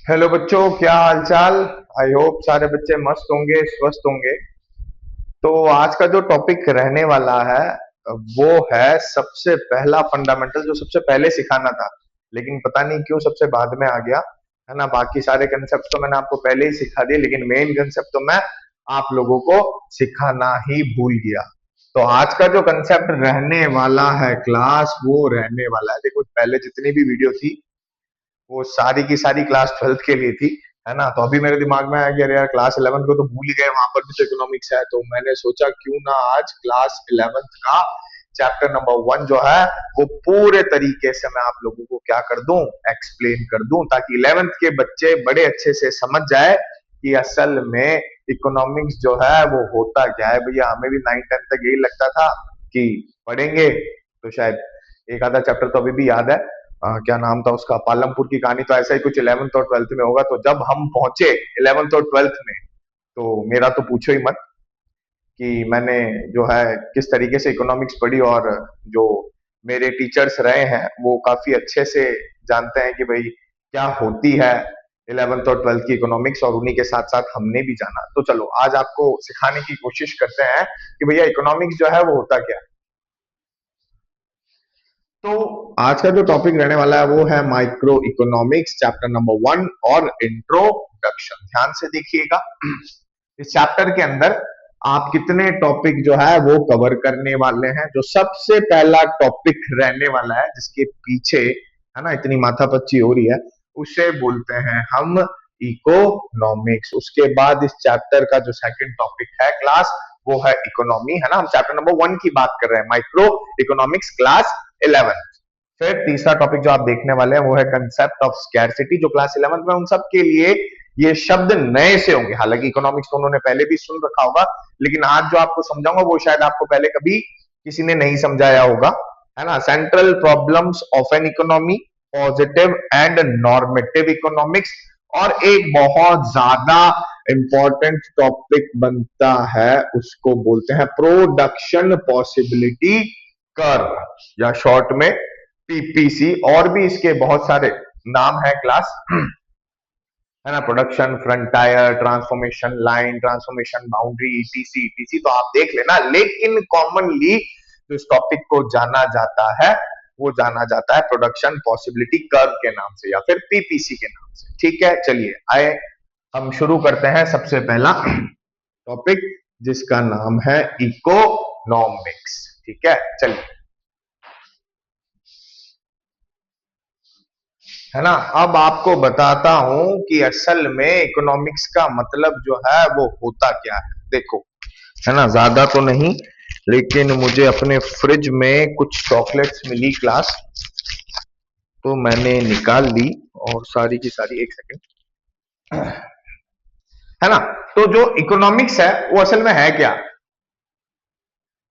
Hello बच्चों, क्या हाल चाल। आई होप सारे बच्चे मस्त होंगे, स्वस्थ होंगे। तो आज का जो टॉपिक रहने वाला है वो है सबसे पहला फंडामेंटल, जो सबसे पहले सिखाना था लेकिन पता नहीं क्यों सबसे बाद में आ गया। है ना, बाकी सारे कंसेप्ट तो मैंने आपको पहले ही सिखा दिए, लेकिन मेन कंसेप्ट तो मैं आप लोगों को सिखाना ही भूल गया। तो आज का जो कंसेप्ट रहने वाला है क्लास, वो रहने वाला है, देखो पहले जितनी भी वीडियो थी वो सारी की सारी क्लास 12th के लिए थी। है ना, तो अभी मेरे दिमाग में आया कि अरे यार क्लास 11th को तो भूल ही गए, वहां पर भी तो इकोनॉमिक्स है। तो मैंने सोचा क्यों ना आज क्लास 11th का चैप्टर नंबर 1 जो है वो पूरे तरीके से मैं आप लोगों को क्या कर दूं, एक्सप्लेन कर दूं, ताकि 11th के बच्चे बड़े अच्छे से समझ जाए कि असल में इकोनॉमिक्स जो है वो होता क्या है। भैया हमें भी 9-10 तक यही लगता था कि पढ़ेंगे तो शायद एक आधा चैप्टर तो अभी भी याद है। क्या नाम था उसका, पालमपुर की कहानी, तो ऐसा ही कुछ 11th और 12th में होगा। तो जब हम पहुंचे 11th और 12th में, तो मेरा तो पूछो ही मत कि मैंने जो है किस तरीके से इकोनॉमिक्स पढ़ी। और जो मेरे टीचर्स रहे हैं वो काफी अच्छे से जानते हैं कि भाई क्या होती है 11th और 12th की इकोनॉमिक्स, और उन्हीं के साथ साथ हमने भी जाना। तो चलो आज आपको सिखाने की कोशिश करते हैं कि भैया इकोनॉमिक्स जो है वो होता क्या है। तो आज का जो टॉपिक रहने वाला है वो है माइक्रो इकोनॉमिक्स चैप्टर नंबर 1 और इंट्रोडक्शन। ध्यान से देखिएगा, इस चैप्टर के अंदर आप कितने टॉपिक जो है वो कवर करने वाले हैं। जो सबसे पहला टॉपिक रहने वाला है, जिसके पीछे है ना इतनी माथापच्ची हो रही है, उसे बोलते हैं हम इकोनॉमिक्स। उसके बाद इस चैप्टर का जो सेकंड टॉपिक है क्लास, वो है इकोनॉमी। है ना, हम चैप्टर नंबर 1 की बात कर रहे हैं, माइक्रो इकोनॉमिक्स क्लास 11। फिर तीसरा टॉपिक जो आप देखने वाले हैं वो है कंसेप्ट ऑफ स्कैरसिटी, जो क्लास 11th में उन सब के लिए ये शब्द नए से होंगे। हालांकि इकोनॉमिक्स तो उन्होंने पहले भी सुन रखा होगा, लेकिन आज जो आपको समझाऊंगा वो शायद आपको पहले कभी किसी ने नहीं समझाया होगा। है ना, central problems of an economy, positive and normative economics, और एक बहुत ज्यादा इंपॉर्टेंट टॉपिक बनता है, उसको बोलते हैं प्रोडक्शन पॉसिबिलिटी कर्व, या शॉर्ट में पीपीसी। और भी इसके बहुत सारे नाम है क्लास। है ना, production frontier, transformation line, transformation boundary, etc etc, तो आप देख लेना। लेकिन कॉमनली जो इस टॉपिक को जाना जाता है वो जाना जाता है प्रोडक्शन पॉसिबिलिटी कर्व के नाम से, या फिर पीपीसी के नाम से। ठीक है, चलिए आए हम शुरू करते हैं सबसे पहला टॉपिक, जिसका नाम है इकोनॉमिक्स। ठीक है, चलिए। है ना, अब आपको बताता हूं कि असल में इकोनॉमिक्स का मतलब जो है वो होता क्या है। देखो, है ना, ज्यादा तो नहीं, लेकिन मुझे अपने फ्रिज में कुछ चॉकलेट्स मिली क्लास, तो मैंने निकाल ली, और सारी की सारी, एक सेकंड। है ना, तो जो इकोनॉमिक्स है वो असल में है क्या?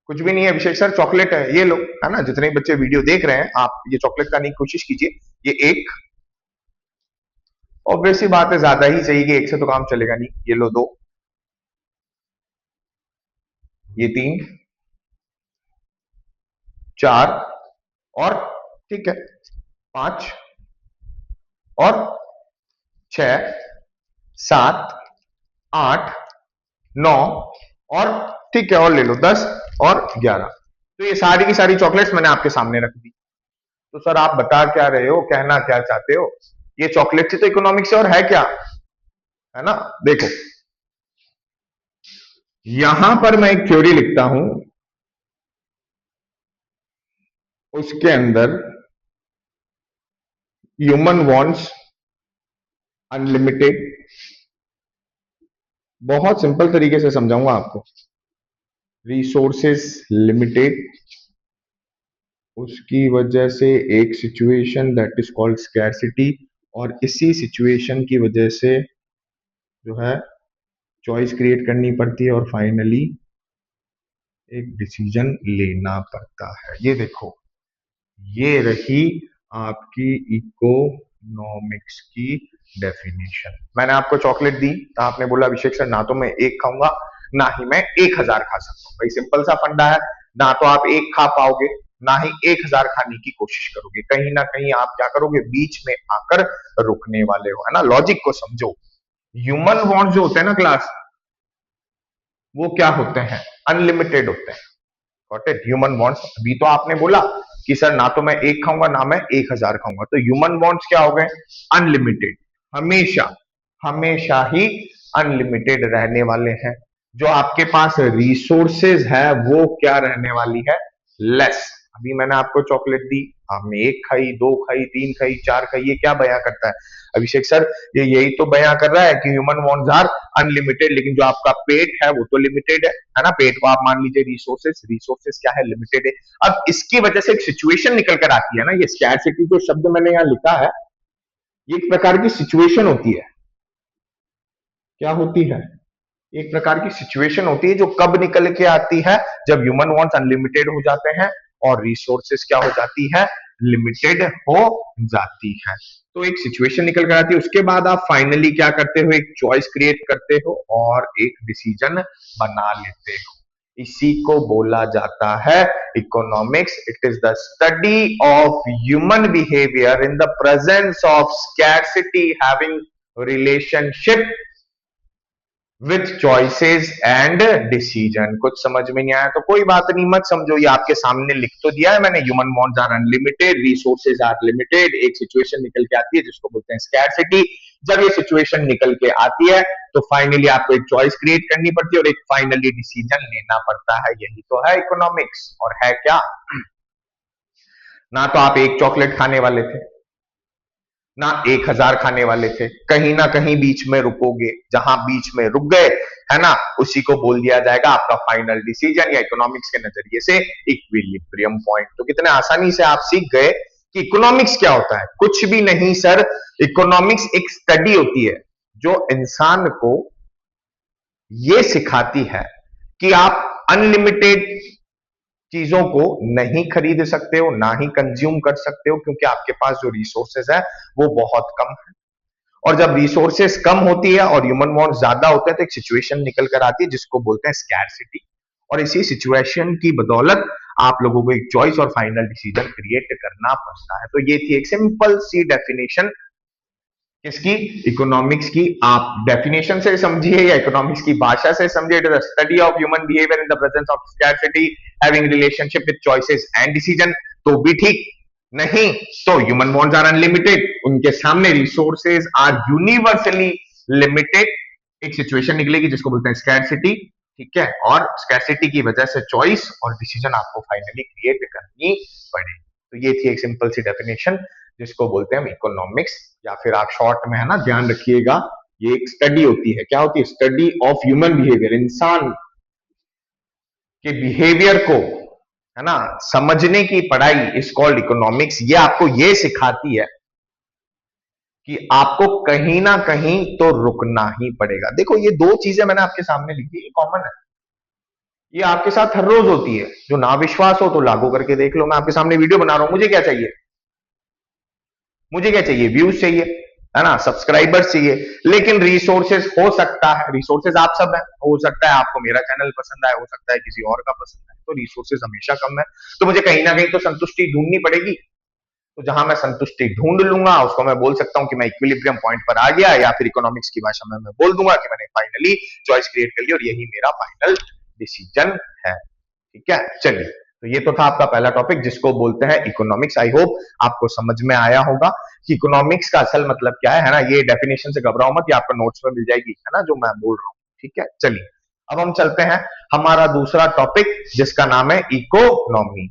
कुछ भी नहीं है विशेष सर, चॉकलेट है, ये लो। है ना, जितने बच्चे वीडियो देख रहे हैं आप ये चॉकलेट खाने की कोशिश कीजिए। ये एक, ऑब्वियस सी बात है ज्यादा ही चाहिए कि एक से तो काम चलेगा नहीं। ये लो दो, ये तीन, चार, और ठीक है पांच, और छह, सात, आठ, नौ, और ठीक है और ले लो 10 और 11। तो ये सारी की सारी चॉकलेट्स मैंने आपके सामने रख दी। तो सर आप बता क्या रहे हो, कहना क्या चाहते हो? ये चॉकलेट से तो इकोनॉमिक्स है, और है क्या? है ना, देखो यहां पर मैं एक थ्योरी लिखता हूं, उसके अंदर ह्यूमन वांट्स अनलिमिटेड। बहुत सिंपल तरीके से समझाऊंगा आपको। रिसोर्सेस लिमिटेड, उसकी वजह से एक situation that is called scarcity, और इसी सिचुएशन की वजह से जो है चॉइस क्रिएट करनी पड़ती है, और फाइनली एक डिसीजन लेना पड़ता है। ये देखो, ये रही आपकी इकोनॉमिक्स की डेफिनेशन। मैंने आपको चॉकलेट दी तो आपने बोला अभिषेक सर ना तो मैं एक खाऊंगा, ना ही मैं 1000 खा सकता हूँ। भाई सिंपल सा फंडा है, ना तो आप एक खा पाओगे, ना ही 1000 खाने की कोशिश करोगे। कहीं ना कहीं आप क्या करोगे, बीच में आकर रुकने वाले हो, है ना। लॉजिक को समझो। ह्यूमन वांट्स जो होते हैं ना क्लास, वो क्या होते हैं, अनलिमिटेड होते हैं। Got it. ह्यूमन वांट्स, अभी तो आपने बोला कि सर ना तो मैं एक खाऊंगा ना मैं 1000 खाऊंगा, तो ह्यूमन वांट्स क्या हो गए, अनलिमिटेड। हमेशा, हमेशा ही अनलिमिटेड रहने वाले हैं। जो आपके पास रिसोर्सेज है वो क्या रहने वाली है, लेस। अभी मैंने आपको चॉकलेट दी, आपने एक खाई, दो खाई, तीन खाई, चार खाई, ये क्या बयां करता है अभिषेक सर, ये यही तो बयां कर रहा है कि ह्यूमन वांट्स आर अनलिमिटेड, लेकिन जो आपका पेट है वो तो लिमिटेड है ना। पेट को आप मान लीजिए रिसोर्सेस, रिसोर्सेस क्या है, लिमिटेड है। अब इसकी वजह से एक सिचुएशन निकल कर आती है ना, ये स्कैरसिटी जो शब्द मैंने यहाँ लिखा है, ये एक प्रकार की सिचुएशन होती है। क्या होती है, एक प्रकार की सिचुएशन होती है जो कब निकल के आती है, जब ह्यूमन वांट्स अनलिमिटेड हो जाते हैं और रिसोर्सेस क्या हो जाती है, लिमिटेड हो जाती है। तो एक सिचुएशन निकल कर आती है, उसके बाद आप फाइनली क्या करते हो, एक चॉइस क्रिएट करते हो और एक डिसीजन बना लेते हो। इसी को बोला जाता है economics. It is the study of human behaviour in the presence of scarcity having relationship with choices and decision. कुछ समझ में नहीं आया तो कोई बात नहीं, मत समझो, ये आपके सामने लिख तो दिया है मैंने। Human wants are unlimited, resources are limited, एक सिचुएशन निकल के आती है जिसको बोलते हैं स्कैरसिटी। जब ये सिचुएशन निकल के आती है तो फाइनली आपको एक चॉइस क्रिएट करनी पड़ती है और एक फाइनली डिसीजन लेना पड़ता है। यही तो है इकोनॉमिक्स। और है क्या, ना तो आप एक चॉकलेट खाने वाले थे ना 1000 खाने वाले थे, कहीं ना कहीं बीच में रुकोगे। जहां बीच में रुक गए, है ना, उसी को बोल दिया जाएगा आपका फाइनल डिसीजन, या इकोनॉमिक्स के नजरिए से इक्विलिब्रियम पॉइंट। तो कितने आसानी से आप सीख गए कि इकोनॉमिक्स क्या होता है। कुछ भी नहीं सर, इकोनॉमिक्स एक स्टडी होती है जो इंसान को यह सिखाती है कि आप अनलिमिटेड चीजों को नहीं खरीद सकते हो, ना ही कंज्यूम कर सकते हो, क्योंकि आपके पास जो रिसोर्सेज है वो बहुत कम है। और जब रिसोर्सेस कम होती है और ह्यूमन वांट ज्यादा होते हैं तो एक सिचुएशन निकल कर आती है जिसको बोलते हैं स्कैरसिटी। और इसी सिचुएशन की बदौलत आप लोगों को एक चॉइस और फाइनल डिसीजन क्रिएट करना पड़ता है। तो ये थी एक सिंपल सी डेफिनेशन किसकी, इकोनॉमिक्स की। आप डेफिनेशन से समझिए या इकोनॉमिक्स की भाषा से समझिए, it is the study of human behaviour in the presence of scarcity having relationship with choices and decision, तो भी ठीक। नहीं तो ह्यूमन वांट्स आर अनलिमिटेड, उनके सामने रिसोर्सेज आर यूनिवर्सली लिमिटेड। एक सिचुएशन निकलेगी जिसको बोलते हैं स्कैरसिटी, ठीक है, और स्कैरसिटी की वजह से चॉइस और डिसीजन आपको फाइनली क्रिएट करनी पड़ेगी। तो ये थी एक सिंपल सी डेफिनेशन जिसको बोलते हैं हम इकोनॉमिक्स, या फिर आप शॉर्ट में, है ना, ध्यान रखिएगा, ये एक स्टडी होती है। क्या होती है, स्टडी ऑफ ह्यूमन बिहेवियर, इंसान के बिहेवियर को, है ना, समझने की पढ़ाई इज कॉल्ड इकोनॉमिक्स। ये आपको ये सिखाती है कि आपको कहीं ना कहीं तो रुकना ही पड़ेगा। देखो ये दो चीजें मैंने आपके सामने लिखी, ये कॉमन है, ये आपके साथ हर रोज होती है। जो ना विश्वास हो तो लागू करके देख लो। मैं आपके सामने वीडियो बना रहा हूं, मुझे क्या चाहिए, मुझे क्या चाहिए, व्यूज चाहिए, है ना, सब्सक्राइबर्स चाहिए। लेकिन रिसोर्सेज हो सकता है, रिसोर्सेज आप सब है, हो सकता है आपको मेरा चैनल पसंद आए, हो सकता है किसी और का पसंद आए, तो रिसोर्सेज हमेशा कम है। तो मुझे कहीं ना कहीं तो संतुष्टि ढूंढनी पड़ेगी। तो जहां मैं संतुष्टि ढूंढ लूंगा उसको मैं बोल सकता हूं कि मैं इक्विलिब्रियम पॉइंट पर आ गया, या फिर इकोनॉमिक्स की भाषा में मैं बोल दूंगा कि मैंने फाइनली चॉइस क्रिएट कर ली और यही मेरा फाइनल डिसीजन है। ठीक है, चलिए, तो ये तो था आपका पहला टॉपिक जिसको बोलते हैं इकोनॉमिक्स। आई होप आपको समझ में आया होगा कि इकोनॉमिक्स का असल मतलब क्या है ना। ये डेफिनेशन से घबराओ मत, ये आपको नोट्स में मिल जाएगी, है ना, जो मैं बोल रहा हूँ। ठीक है, चलिए अब हम चलते हैं हमारा दूसरा टॉपिक जिसका नाम है इकोनॉमी।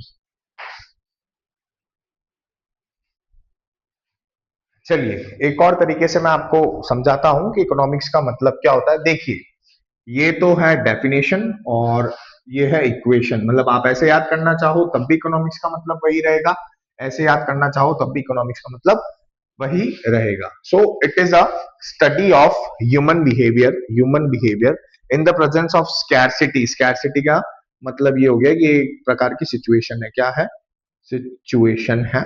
चलिए एक और तरीके से मैं आपको समझाता हूं कि इकोनॉमिक्स का मतलब क्या होता है। देखिए, ये तो है डेफिनेशन और ये है इक्वेशन। मतलब आप ऐसे याद करना चाहो तब भी इकोनॉमिक्स का मतलब वही रहेगा, ऐसे याद करना चाहो तब भी इकोनॉमिक्स का मतलब वही रहेगा। So it is a study of human behaviour, human behaviour in the presence of scarcity. Scarcity का मतलब ये हो गया कि एक प्रकार की सिचुएशन है। क्या है, सिचुएशन है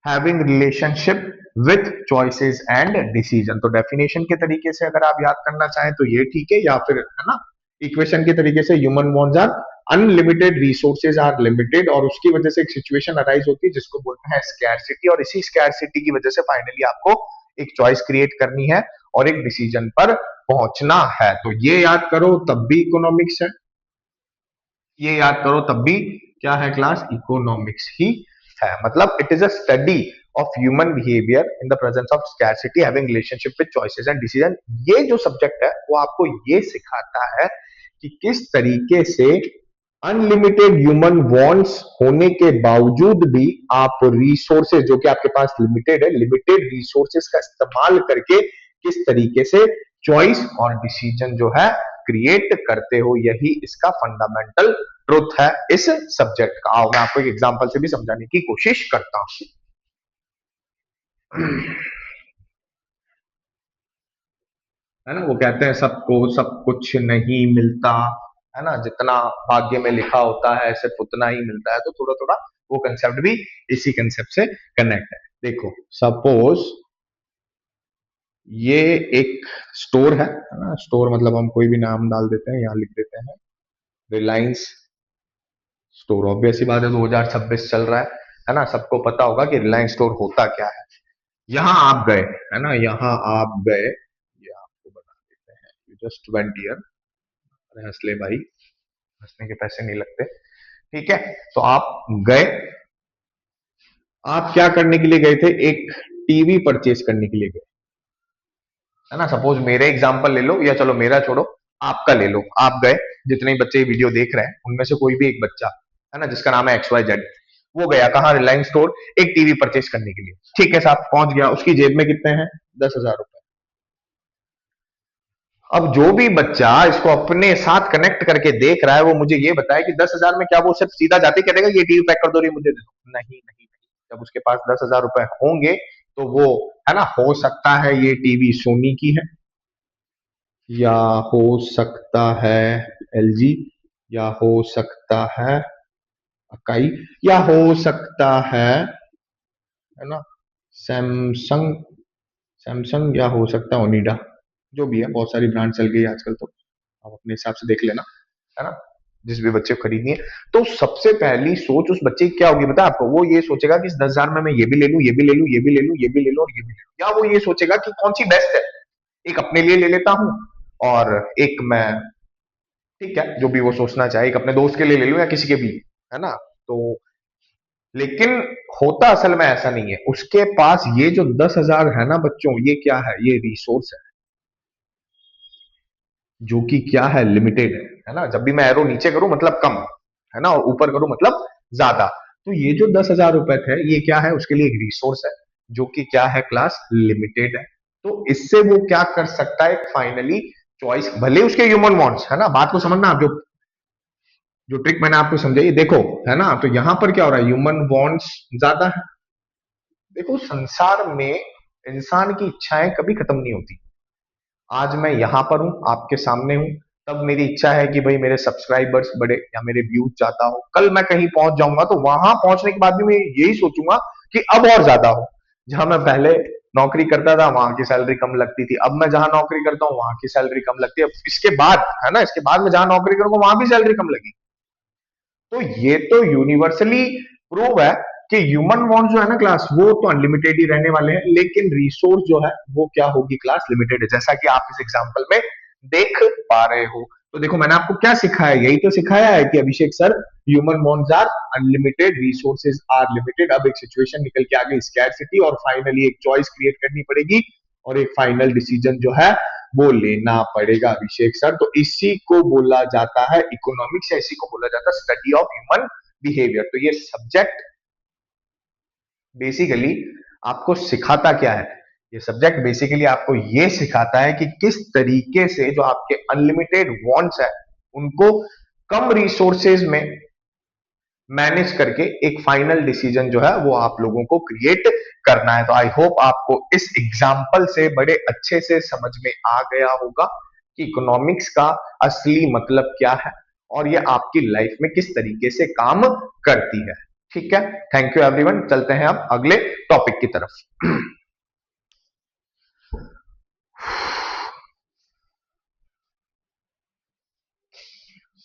having relationship with choices and decision. तो डेफिनेशन के तरीके से अगर आप याद करना चाहें तो ये ठीक है, या फिर, है ना, इक्वेशन के तरीके से human wants are unlimited, resources are limited, और उसकी वजह से एक सिचुएशन अराइज होती है जिसको बोलते हैं स्कैरसिटी, और इसी स्कैरसिटी की वजह से फाइनली आपको एक चॉइस क्रिएट करनी है और एक डिसीजन पर पहुंचना है। तो ये याद करो तब भी इकोनॉमिक्स है, ये याद करो तब भी क्या है क्लास, इकोनॉमिक्स ही है। मतलब it is a study of human behaviour in the presence of scarcity having relationship with choices and decision. ये जो सब्जेक्ट है वो आपको ये सिखाता है कि किस तरीके से अनलिमिटेड ह्यूमन वांट्स होने के बावजूद भी आप रिसोर्सेज जो कि आपके पास लिमिटेड है, लिमिटेड रिसोर्सेज का इस्तेमाल करके किस तरीके से चॉइस और डिसीजन जो है क्रिएट करते हो। यही इसका फंडामेंटल ट्रुथ है इस सब्जेक्ट का। आओ मैं आपको एक एग्जांपल से भी समझाने की कोशिश करता हूं। है ना, वो कहते हैं सबको सब कुछ नहीं मिलता, है ना, जितना भाग्य में लिखा होता है सिर्फ उतना ही मिलता है। तो थोड़ा थोड़ा वो कंसेप्ट भी इसी कंसेप्ट से कनेक्ट है। देखो सपोज ये एक स्टोर है ना, स्टोर मतलब हम कोई भी नाम डाल देते हैं, यहाँ लिख देते हैं रिलायंस स्टोर। ऑब्वियस सी बात है 2026 चल रहा है ना, सबको पता होगा कि रिलायंस स्टोर होता क्या है। यहाँ आप गए, है ना, यहाँ आप गए, ये आपको बता देते हैं, यू जस्ट वेंट हियर। अरे हंस ले भाई, हंसने के पैसे नहीं लगते, ठीक है। तो आप गए, आप क्या करने के लिए गए थे, एक टीवी परचेज करने के लिए गए, है ना। सपोज मेरे एग्जांपल ले लो, या चलो मेरा छोड़ो, आपका ले लो। आप गए, जितने भी बच्चे वीडियो देख रहे हैं उनमें से कोई भी एक बच्चा, है ना, जिसका नाम है XYZ, वो गया कहाँ, रिलायंस स्टोर, एक टीवी परचेज करने के लिए। ठीक है साहब, पहुंच गया, उसकी जेब में कितने हैं, 10,000 रुपए। अब जो भी बच्चा इसको अपने साथ कनेक्ट करके देख रहा है वो मुझे ये बताए कि 10,000 में क्या वो सिर्फ सीधा जाते कह देगा ये टीवी पैक कर दो, रही मुझे दे दो। नहीं नहीं नहीं, जब उसके पास 10,000 रुपए होंगे तो वो, है ना, हो सकता है ये टीवी सोनी की है, या हो सकता है LG, या हो सकता है अकाई, या हो सकता है ना, सैमसंग, सैमसंग, या हो सकता है ओनिडा। जो भी है, बहुत सारी ब्रांड चल गई है आजकल, तो आप अपने हिसाब से देख लेना, है ना, जिस भी बच्चे को खरीदनी है। तो सबसे पहली सोच उस बच्चे की क्या होगी पता है आपको, वो ये सोचेगा कि इस 10,000 में मैं ये भी ले लूं, ये भी ले लूं, ये भी ले लूं, ये भी ले लूं और ये भी ले लूं, या वो ये सोचेगा कि कौन सी बेस्ट है, एक अपने लिए ले लेता हूं और एक मैं, ठीक है, जो भी वो सोचना चाहे, एक अपने दोस्त के लिए ले लूं या किसी के भी, है ना। तो लेकिन होता असल में ऐसा नहीं है, उसके पास ये जो 10,000 है ना बच्चों, ये क्या है, ये रिसोर्स है जो कि क्या है, लिमिटेड है ना। जब भी मैं एरो नीचे करूं मतलब कम, है ना, और ऊपर करूं मतलब ज्यादा। तो ये जो 10,000 रुपए थे ये क्या है, उसके लिए एक रिसोर्स है जो कि क्या है क्लास, लिमिटेड है। तो इससे वो क्या कर सकता है, फाइनली चॉइस, भले उसके ह्यूमन वांट्स, है ना, बात को समझना आप, जो जो ट्रिक मैंने आपको समझाई देखो, है ना। तो यहां पर क्या हो रहा है, ह्यूमन वांट्स ज्यादा है। देखो संसार में इंसान की इच्छाएं कभी खत्म नहीं होती। आज मैं यहां पर हूं, आपके सामने हूं, तब मेरी इच्छा है कि भाई मेरे सब्सक्राइबर्स बढ़े या मेरे व्यूज ज्यादा हो। कल मैं कहीं पहुंच जाऊंगा तो वहां पहुंचने के बाद भी मैं यही सोचूंगा कि अब और ज्यादा हो। जहां मैं पहले नौकरी करता था वहां की सैलरी कम लगती थी, अब मैं जहां नौकरी करता हूं वहां की सैलरी कम लगती है, इसके बाद, है ना, इसके बाद मैं जहां नौकरी करूंगा वहां भी सैलरी कम लगी। तो ये तो यूनिवर्सली प्रूव है कि ह्यूमन वांट जो है ना क्लास, वो तो अनलिमिटेड ही रहने वाले हैं, लेकिन रिसोर्स जो है वो क्या होगी क्लास, लिमिटेड है, जैसा कि आप इस एग्जांपल में देख पा रहे हो। तो देखो मैंने आपको क्या सिखाया, यही तो सिखाया है कि Abhishek sir, human wants are unlimited, resources are limited. अब एक सिचुएशन निकल के आ गई स्कैरसिटी, और फाइनली एक चॉइस क्रिएट करनी पड़ेगी और एक फाइनल डिसीजन जो है वो लेना पड़ेगा अभिषेक सर। तो इसी को बोला जाता है इकोनॉमिक्स, या इसी को बोला जाता है स्टडी ऑफ ह्यूमन बिहेवियर। तो ये सब्जेक्ट बेसिकली आपको सिखाता क्या है, ये सब्जेक्ट बेसिकली आपको ये सिखाता है कि किस तरीके से जो आपके अनलिमिटेड वांट्स है उनको कम रिसोर्सेज में मैनेज करके एक फाइनल डिसीजन जो है वो आप लोगों को क्रिएट करना है। तो आई होप आपको इस एग्जाम्पल से बड़े अच्छे से समझ में आ गया होगा कि इकोनॉमिक्स का असली मतलब क्या है और ये आपकी लाइफ में किस तरीके से काम करती है। ठीक है, थैंक यू एवरीवन, चलते हैं अब अगले टॉपिक की तरफ।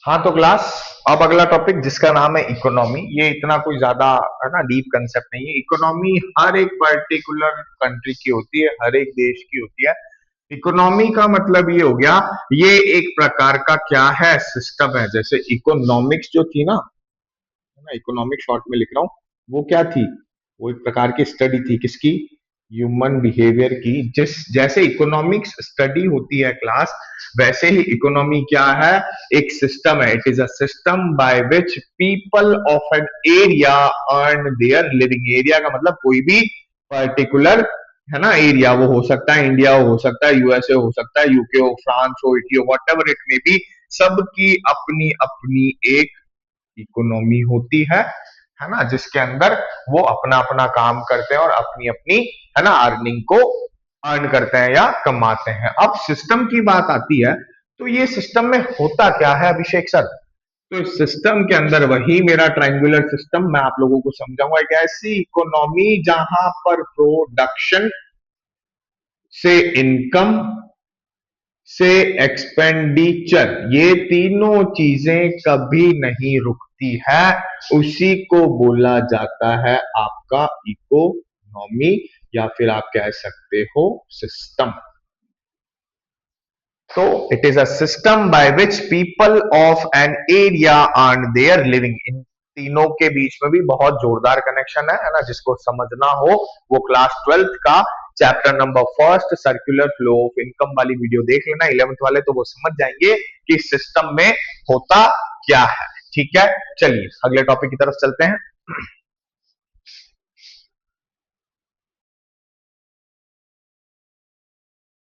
हाँ तो क्लास, अब अगला टॉपिक जिसका नाम है इकोनॉमी। ये इतना कोई ज्यादा है ना डीप कंसेप्ट नहीं है। इकोनॉमी हर एक पर्टिकुलर कंट्री की होती है, हर एक देश की होती है। इकोनॉमी का मतलब ये हो गया, ये एक प्रकार का क्या है, सिस्टम है। जैसे इकोनॉमिक्स जो थी ना, है ना, इकोनॉमिक शॉर्ट में लिख रहा हूँ, वो क्या थी, वो एक प्रकार की स्टडी थी, किसकी, ह्यूमन बिहेवियर की। जिस जैसे इकोनॉमिक्स स्टडी होती है क्लास, वैसे ही इकोनॉमी क्या है, एक सिस्टम है। It is a system by which people of an area earn their living. Area का मतलब कोई भी पर्टिकुलर, है ना, एरिया। वो हो सकता है इंडिया, हो सकता है यूएसए, हो सकता है यूके हो, फ्रांस हो, इटली हो, what ever it may be, सबकी अपनी अपनी एक इकोनॉमी होती है ना, जिसके अंदर वो अपना अपना काम करते हैं और अपनी अपनी, है ना, अर्निंग को अर्न करते हैं या कमाते हैं। अब सिस्टम की बात आती है, तो ये सिस्टम में होता क्या है अभिषेक सर? तो इस सिस्टम के अंदर वही मेरा ट्रायंगुलर सिस्टम मैं आप लोगों को समझाऊंगा। एक ऐसी इकोनॉमी जहां पर प्रोडक्शन से इनकम से एक्सपेंडिचर, ये तीनों चीजें कभी नहीं रुकती है, उसी को बोला जाता है आपका इकोनॉमी, या फिर आप कह सकते हो सिस्टम। तो it is a system by which people of an area earn their living. इन तीनों के बीच में भी बहुत जोरदार कनेक्शन है ना, जिसको समझना हो वो क्लास 12th का chapter number first circular flow of income वाली वीडियो देख लेना, 11th वाले, तो वो समझ जाएंगे कि सिस्टम में होता क्या है। ठीक है, चलिए अगले टॉपिक की तरफ चलते हैं।